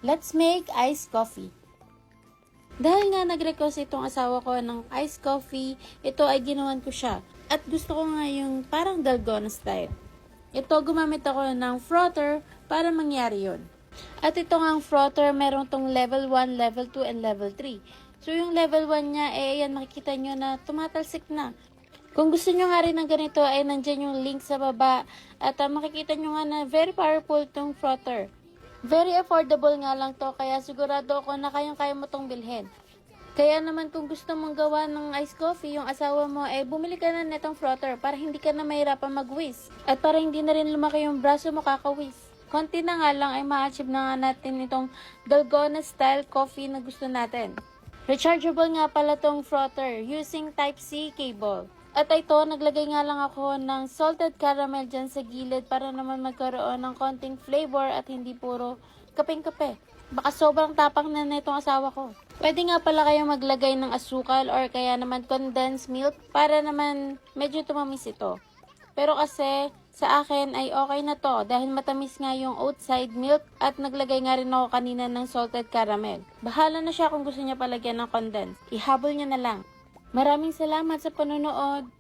Let's make iced coffee. Dahil nga nag-request itong asawa ko ng iced coffee, ito ay ginawan ko siya. At gusto ko nga yung parang dalgona style. Ito, gumamit ako ng frother para mangyari yun. At ito nga ang frother, meron tong level 1, level 2, and level 3. So yung level 1 niya, ayan, makikita nyo na tumatalsik na. Kung gusto nyo nga rin ng ganito, ay nandyan yung link sa baba. At makikita nyo nga na very powerful tong frother. Very affordable nga lang to, kaya sigurado ako na kayang-kaya mo tong bilhin. Kaya naman kung gusto mong gawa ng iced coffee, yung asawa mo, bumili ka na netong frother para hindi ka na mahirapan mag-whisk. At para hindi na rin lumaki yung braso mo kakawis. Konti na nga lang ay ma-achieve na nga natin itong dalgona style coffee na gusto natin. Rechargeable nga pala tong frother using Type-C cable. At ito, naglagay nga lang ako ng salted caramel dyan sa gilid para naman magkaroon ng konting flavor at hindi puro kapeng-kape. Baka sobrang tapang na itong asawa ko. Pwede nga pala kayong maglagay ng asukal or kaya naman condensed milk para naman medyo tumamis ito. Pero kasi sa akin ay okay na to dahil matamis nga yung outside milk at naglagay nga rin ako kanina ng salted caramel. Bahala na siya kung gusto niya palagyan ng condensed. Ihabol niya na lang. Maraming salamat sa panonood.